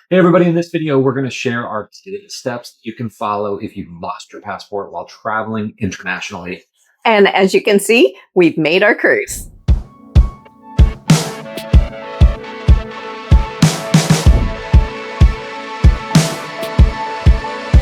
Hey everybody, in this video, we're going to share our steps that you can follow if you've lost your passport while traveling internationally. And as you can see, we've made our cruise.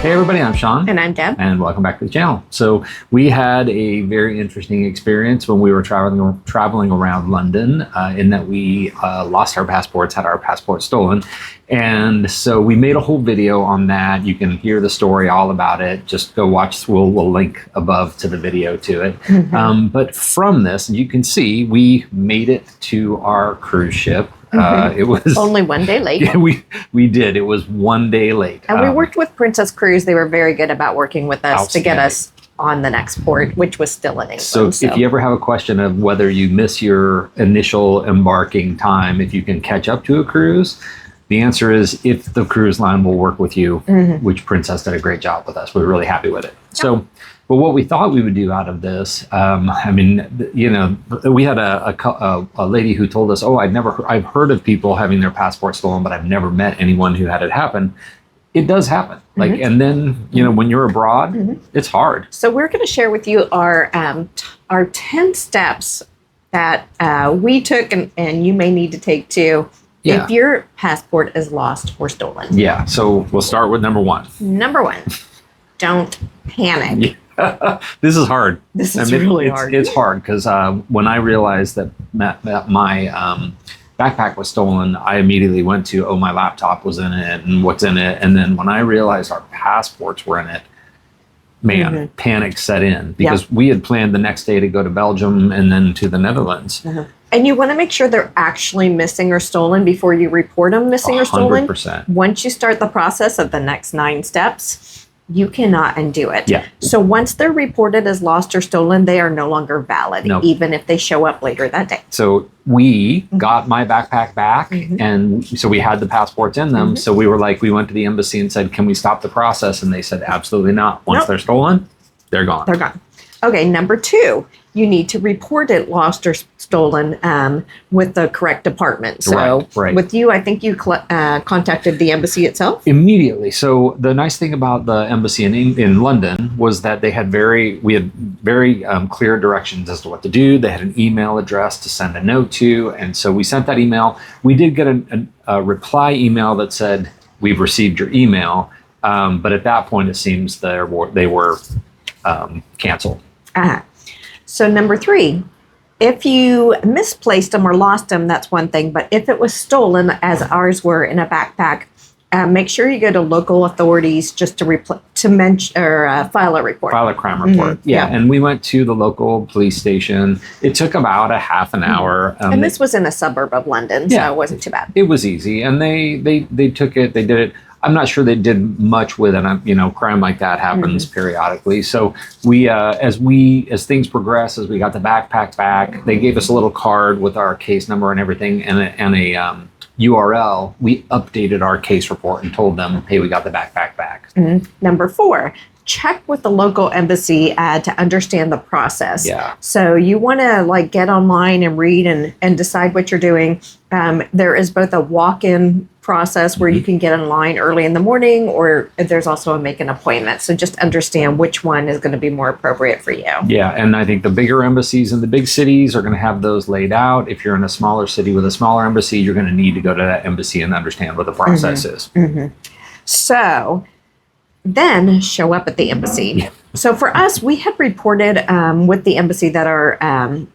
Hey everybody, I'm Sean. And I'm Deb. And welcome back to the channel. So we had a very interesting experience when we were traveling around London in that we lost our passports, had our passports stolen. And so we made a whole video on that. You can hear the story all about it. Just go watch. We'll link above to the video to it. Mm-hmm. But from this, you can see we made it to our cruise ship. It was only one day late. Yeah, we did. It was one day late. And we worked with Princess Cruise. They were very good about working with us to get us on the next port, which was still in England. So if you ever have a question of whether you miss your initial embarking time, if you can catch up to a cruise, the answer is if the cruise line will work with you, which Princess did a great job with us. We were really happy with it. Yep. So, but what we thought we would do out of this, I mean, you know, we had a lady who told us, oh, I've heard of people having their passports stolen, but I've never met anyone who had it happen. It does happen. Like, and then, you know, when you're abroad, it's hard. So we're going to share with you our 10 steps that we took and you may need to take too. Yeah. If your passport is lost or stolen. Yeah. So we'll start with number one. Number one, don't panic. Yeah. This is hard. This is really hard. It's hard because when I realized that my backpack was stolen, I immediately went to, oh, my laptop was in it and what's in it. And then when I realized our passports were in it, man, panic set in because we had planned the next day to go to Belgium and then to the Netherlands. And you want to make sure they're actually missing or stolen before you report them missing or stolen. 100%. Once you start the process of the next 9 steps, you cannot undo it. Yeah. So once they're reported as lost or stolen, they are no longer valid, even if they show up later that day. So we got my backpack back, and so we had the passports in them. So we were like, we went to the embassy and said, can we stop the process? And they said, absolutely not. Once they're stolen, they're gone. They're gone. Okay, number 2, you need to report it lost or stolen with the correct department. So with you, I think you contacted the embassy itself? Immediately. So the nice thing about the embassy in London was that we had very clear directions as to what to do. They had an email address to send a note to. And so we sent that email. We did get a reply email that said, we've received your email. But at that point, it seems they were canceled. So number 3, if you misplaced them or lost them, that's one thing. But if it was stolen, as ours were in a backpack, make sure you go to local authorities just to mention or file a report. File a crime report. Yeah. And we went to the local police station. It took about a half an hour. And this was in a suburb of London, so it wasn't too bad. It was easy. And they took it. They did it. I'm not sure they did much with it. You know, crime like that happens periodically. So we, as things progressed, as we got the backpack back, they gave us a little card with our case number and everything, and a URL. We updated our case report and told them, hey, we got the backpack back. Number 4. Check with the local embassy to understand the process. Yeah. So you want to get online and read and decide what you're doing. There is both a walk-in process where you can get in line early in the morning, or there's also a make an appointment. So just understand which one is going to be more appropriate for you. Yeah, and I think the bigger embassies in the big cities are going to have those laid out. If you're in a smaller city with a smaller embassy, you're going to need to go to that embassy and understand what the process is. So then show up at the embassy. Yeah. So for us, we had reported with the embassy that our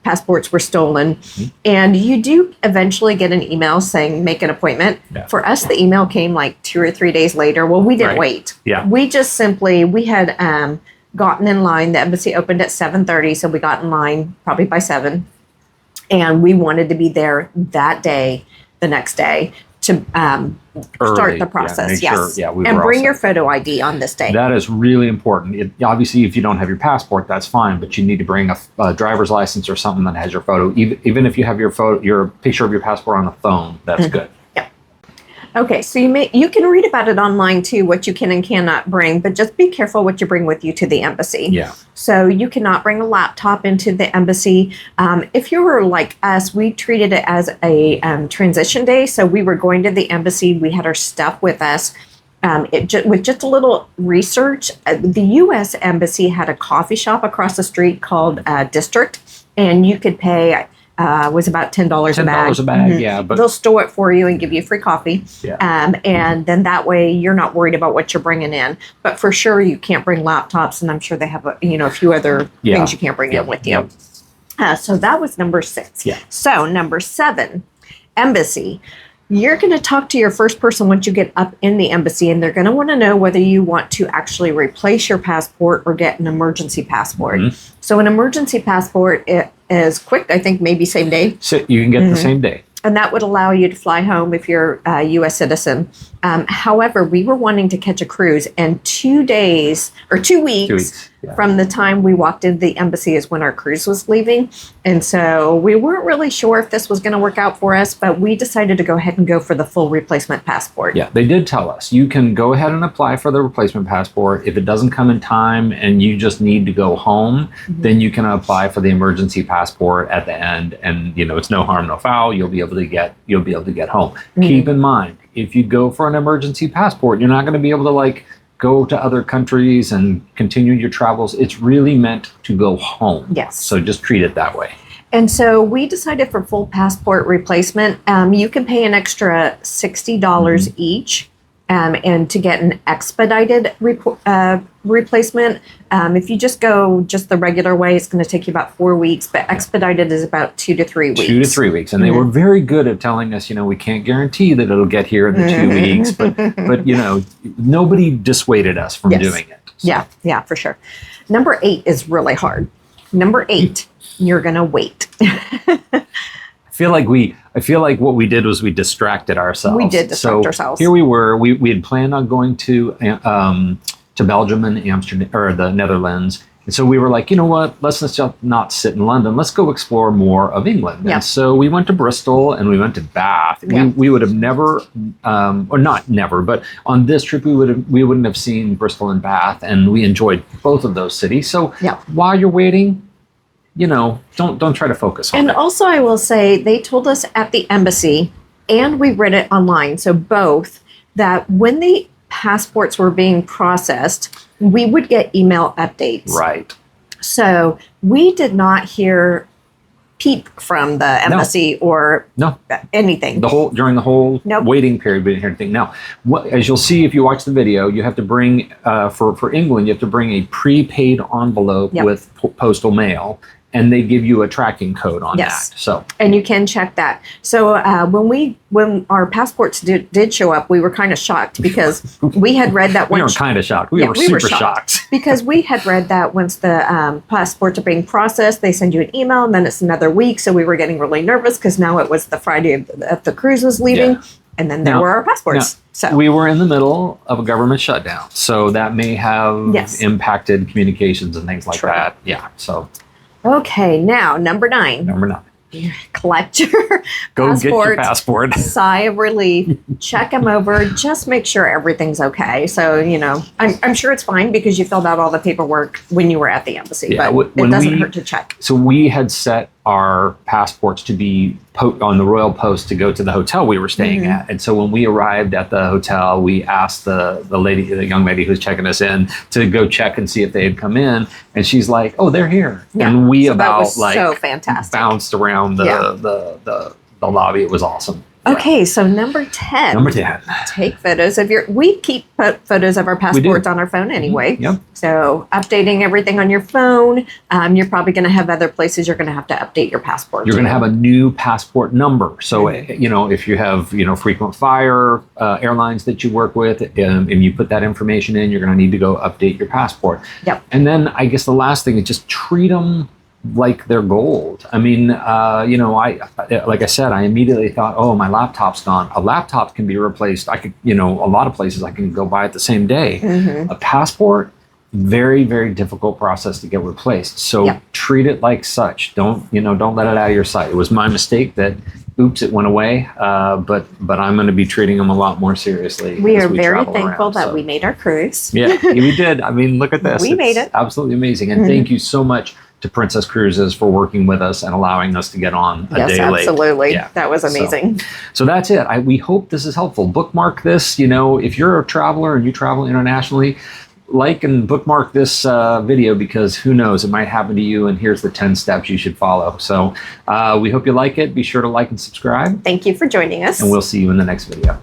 passports were stolen. And you do eventually get an email saying, make an appointment. Yeah. For us, the email came like 2 or 3 days later. Well, we didn't wait. Yeah. We just we had gotten in line. The embassy opened at 7:30. So we got in line probably by 7. And we wanted to be there that day, the next day, to start the process. And bring your photo ID on this day. That is really important. Obviously, if you don't have your passport, that's fine, but you need to bring a driver's license or something that has your photo. Even if you have your picture of your passport on the phone, that's good. Okay, so you can read about it online too, what you can and cannot bring, but just be careful what you bring with you to the embassy. Yeah. So you cannot bring a laptop into the embassy. If you were like us, we treated it as a transition day. So we were going to the embassy. We had our stuff with us. With just a little research, the U.S. Embassy had a coffee shop across the street called District, and you could pay was about $10 a bag. $10 a bag, yeah. But they'll store it for you and give you free coffee. Yeah. And then that way you're not worried about what you're bringing in. But for sure, you can't bring laptops, and I'm sure they have a few other things you can't bring in with you. So that was number 6. Yeah. So number 7, embassy. You're going to talk to your first person once you get up in the embassy, and they're going to want to know whether you want to actually replace your passport or get an emergency passport. Mm-hmm. So an emergency passport is quick, I think maybe same day. So you can get the same day. And that would allow you to fly home if you're a U.S. citizen. However, we were wanting to catch a cruise, and 2 days or 2 weeks from the time we walked into the embassy is when our cruise was leaving. And so we weren't really sure if this was going to work out for us, but we decided to go ahead and go for the full replacement passport. Yeah, they did tell us you can go ahead and apply for the replacement passport. If it doesn't come in time and you just need to go home, then you can apply for the emergency passport at the end. And it's no harm, no foul. You'll be able to get home. Keep in mind, if you go for an emergency passport, you're not going to be able to go to other countries and continue your travels. It's really meant to go home. Yes. So just treat it that way. And so we decided for full passport replacement, you can pay an extra $60 each. And to get an expedited replacement, if you just go the regular way, it's going to take you about 4 weeks, but expedited is about 2 to 3 weeks. 2 to 3 weeks. And they were very good at telling us, we can't guarantee that it'll get here in the 2 weeks, but nobody dissuaded us from doing it. So. Yeah, for sure. Number 8 is really hard. Number 8, you're going to wait. I feel like what we did was we distracted ourselves. We did distract ourselves. Here we were. We had planned on going to Belgium and Amsterdam or the Netherlands, and so we were like, you know what? Let's just not sit in London. Let's go explore more of England. Yeah. And so we went to Bristol and we went to Bath. Yeah. We would have never, or not never, but on this trip we wouldn't have seen Bristol and Bath, and we enjoyed both of those cities. So while you're waiting, don't try to focus on it. And also, I will say, they told us at the embassy, and we read it online, so both, that when the passports were being processed, we would get email updates. Right. So we did not hear peep from the embassy or anything. During the whole waiting period, we didn't hear anything. Now, as you'll see if you watch the video, you have to bring, for England, you have to bring a prepaid envelope with postal mail. And they give you a tracking code on that. So, and you can check that. So when our passports did show up, we were kind of shocked because we had read that we were kind of shocked. We were super shocked because we had read that once the passports are being processed, they send you an email, and then it's another week. So we were getting really nervous because now it was the Friday that the cruise was leaving, and then there were our passports. So we were in the middle of a government shutdown, so that may have impacted communications and things like that. Yeah. So. Okay, now number 9. Collect your Go get your passport. Sigh of relief. Check them over. Just make sure everything's okay. So, I'm sure it's fine because you filled out all the paperwork when you were at the embassy. Yeah, but it doesn't hurt to check. So we had set our passports to be on the Royal Post to go to the hotel we were staying at. And so when we arrived at the hotel, we asked the young lady who's checking us in to go check and see if they had come in. And she's like, "Oh, they're here." Yeah. And we so fantastic. Bounced around the lobby. It was awesome. Okay, so number 10. Number 10. Take photos of we keep photos of our passports on our phone anyway. Yep. So updating everything on your phone. You're probably going to have other places you're going to have to update your passport. You're going to have a new passport number. So, if you have, frequent flyer airlines that you work with, and you put that information in, you're going to need to go update your passport. Yep. And then I guess the last thing is just treat them like they're gold. I mean, like I said, I immediately thought, oh, my laptop's gone. A laptop can be replaced. I could, a lot of places I can go buy it the same day. A passport, very, very difficult process to get replaced. So treat it like such. Don't let it out of your sight. It was my mistake that, oops, it went away. But I'm going to be treating them a lot more seriously. We as are very travel thankful around, that so. we made our cruise. Yeah, we did. I mean, look at this. We made it. Absolutely amazing. And thank you so much to Princess Cruises for working with us and allowing us to get on a Yes, day late. absolutely. Yeah. That was amazing. So that's it. We hope this is helpful. Bookmark this. If you're a traveler and you travel internationally, like and bookmark this video, because who knows, it might happen to you, and here's the 10 steps you should follow. So we hope you like it. Be sure to like and subscribe, Thank you for joining us. and we'll see you in the next video.